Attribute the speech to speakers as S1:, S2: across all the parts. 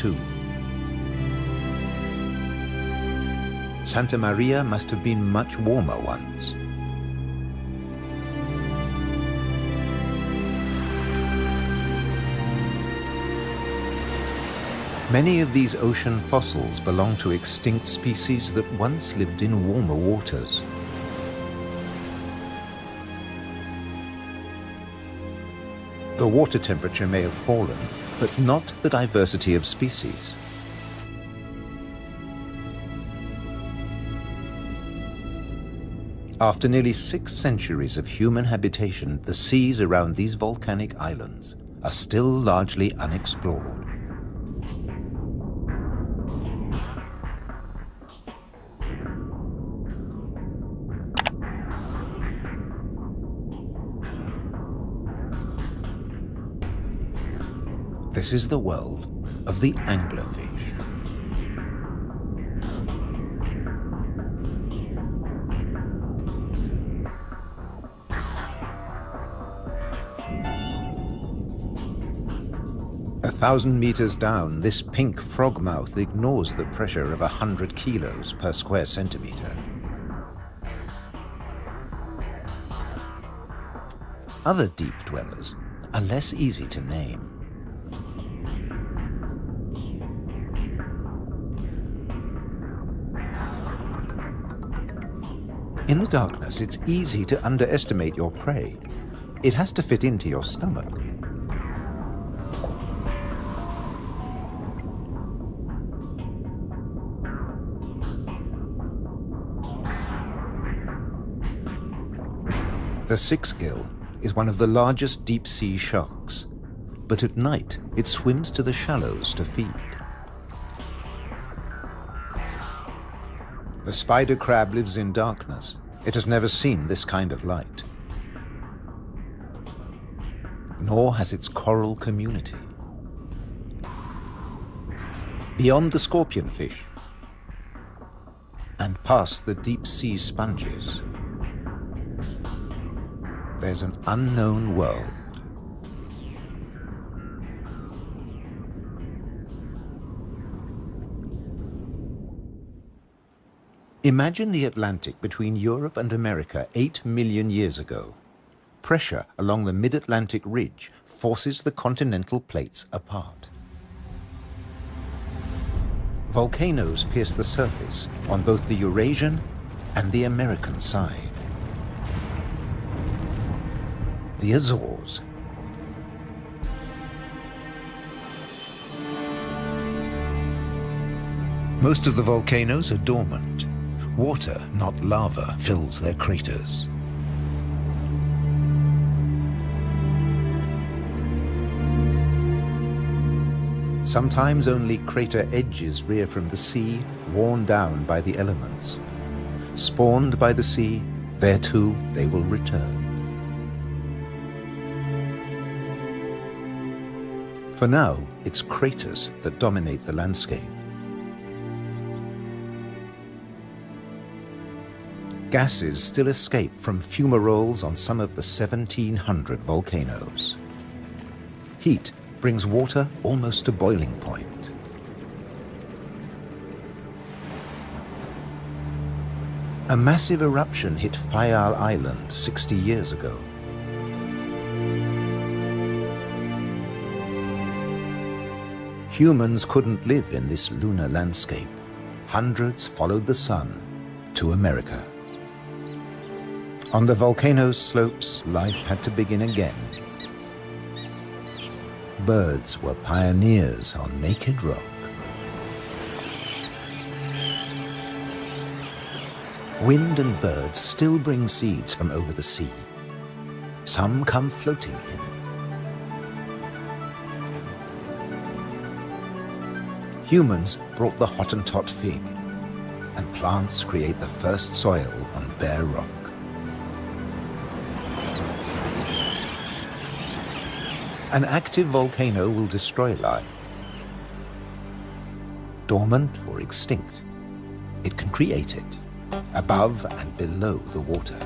S1: too. Santa Maria must have been much warmer once. Many of these ocean fossils belong to extinct species that once lived in warmer waters. The water temperature may have fallen, but not the diversity of species. After nearly 6 centuries of human habitation, the seas around these volcanic islands are still largely unexplored. This is the world of the anglerfish. A 1,000 meters down, this pink frogmouth ignores the pressure of 100 kilos per square centimeter. Other deep dwellers are less easy to name. In the darkness, it's easy to underestimate your prey. It has to fit into your stomach. The six-gill is one of the largest deep-sea sharks, but at night it swims to the shallows to feed. The spider crab lives in darkness. It has never seen this kind of light. Nor has its coral community. Beyond the scorpionfish and past the deep-sea sponges, there's an unknown world. Imagine the Atlantic between Europe and America 8 million years ago. Pressure along the mid-Atlantic ridge forces the continental plates apart. Volcanoes pierce the surface on both the Eurasian and the American side. The Azores. Most of the volcanoes are dormant. Water, not lava, fills their craters. Sometimes only crater edges rear from the sea, worn down by the elements. Spawned by the sea, thereto they will return. For now, it's craters that dominate the landscape. Gases still escape from fumaroles on some of the 1,700 volcanoes. Heat brings water almost to boiling point. A massive eruption hit Fayal Island 60 years ago. Humans couldn't live in this lunar landscape. Hundreds followed the sun to America. On the volcano's slopes, life had to begin again. Birds were pioneers on naked rock. Wind and birds still bring seeds from over the sea. Some come floating in. Humans brought the Hottentot fig, and plants create the first soil on bare rock. An active volcano will destroy life. Dormant or extinct, it can create it, above and below the water.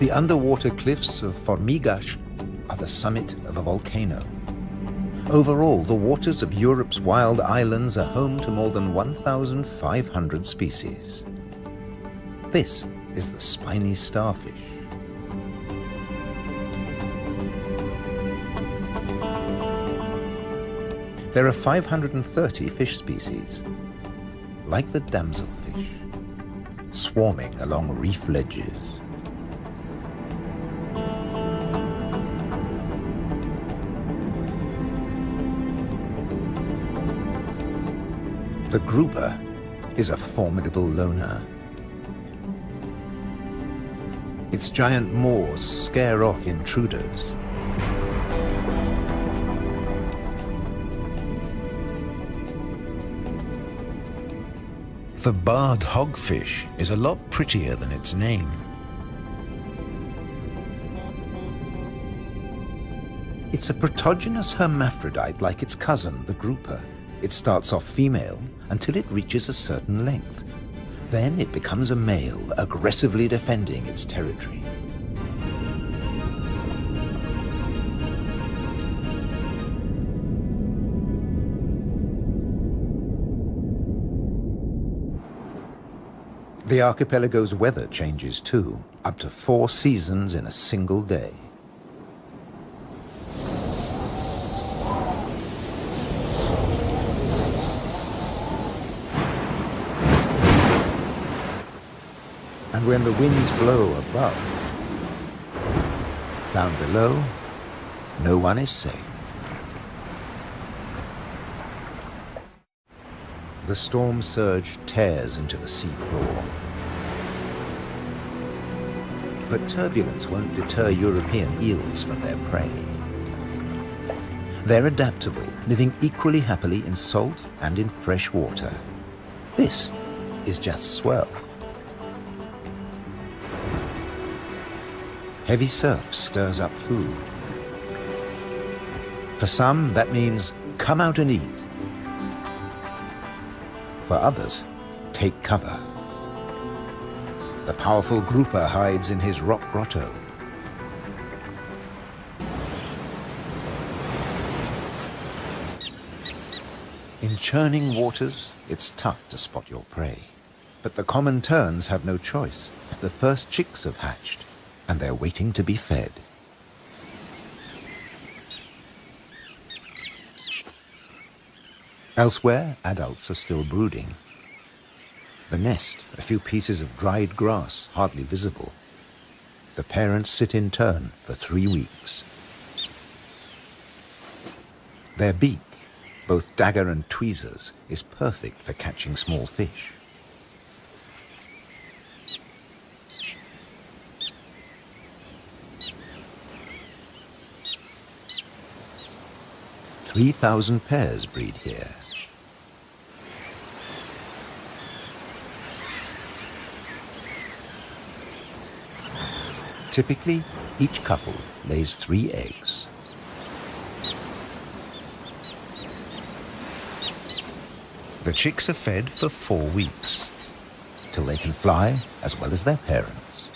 S1: The underwater cliffs of Formigas are the summit of a volcano. Overall, the waters of Europe's wild islands are home to more than 1,500 species. This is the spiny starfish. There are 530 fish species, like the damselfish, swarming along reef ledges. The grouper is a formidable loner. Its giant maws scare off intruders. The barred hogfish is a lot prettier than its name. It's a protogynous hermaphrodite like its cousin, the grouper. It starts off female until it reaches a certain length. Then it becomes a male, aggressively defending its territory. The archipelago's weather changes too, up to 4 seasons in a single day. And when the winds blow above, down below, no one is safe. The storm surge tears into the seafloor. But turbulence won't deter European eels from their prey. They're adaptable, living equally happily in salt and in fresh water. This is just swell. Heavy surf stirs up food. For some, that means come out and eat. For others, take cover. The powerful grouper hides in his rock grotto. In churning waters, it's tough to spot your prey. But the common terns have no choice. The first chicks have hatched, and they're waiting to be fed. Elsewhere, adults are still brooding. The nest, a few pieces of dried grass, hardly visible. The parents sit in turn for 3 weeks. Their beak, both dagger and tweezers, is perfect for catching small fish. "3,000 pairs breed here. Typically, each couple lays 3 eggs. The chicks are fed for 4 weeks, till they can fly as well as their parents.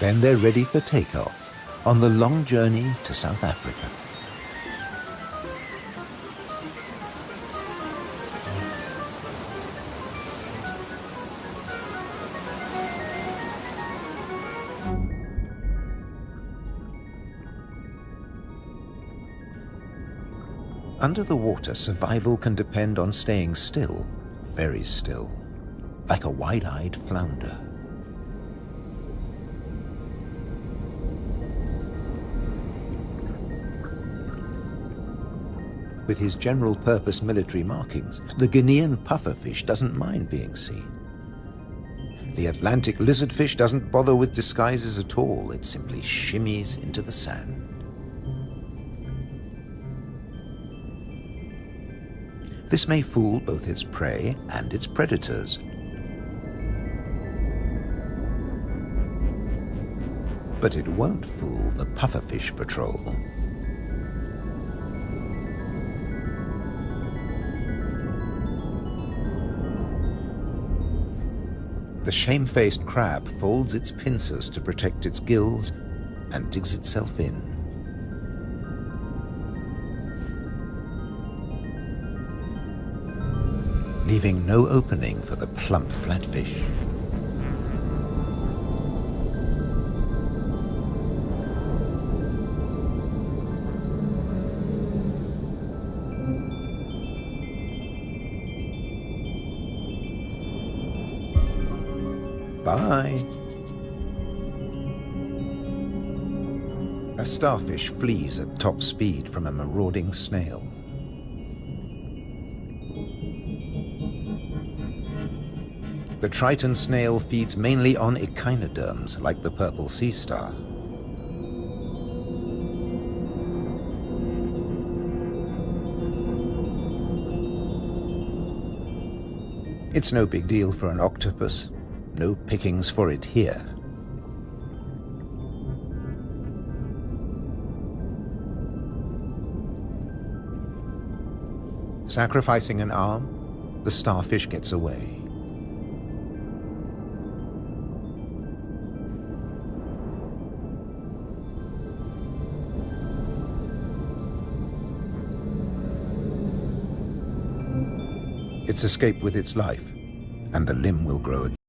S1: Then they're ready for takeoff on the long journey to South Africa. Under the water, survival can depend on staying still, very still, like a wide-eyed flounder. With his general-purpose military markings, the Guinean pufferfish doesn't mind being seen. The Atlantic lizardfish doesn't bother with disguises at all. It simply shimmies into the sand. This may fool both its prey and its predators. But it won't fool the pufferfish patrol. The shamefaced crab folds its pincers to protect its gills and digs itself in. Leaving no opening for the plump flatfish. Bye. A starfish flees at top speed from a marauding snail. The Triton snail feeds mainly on echinoderms like the purple sea star. It's no big deal for an octopus. No pickings for it here. Sacrificing an arm, the starfish gets away. It's escaped with its life, and the limb will grow again.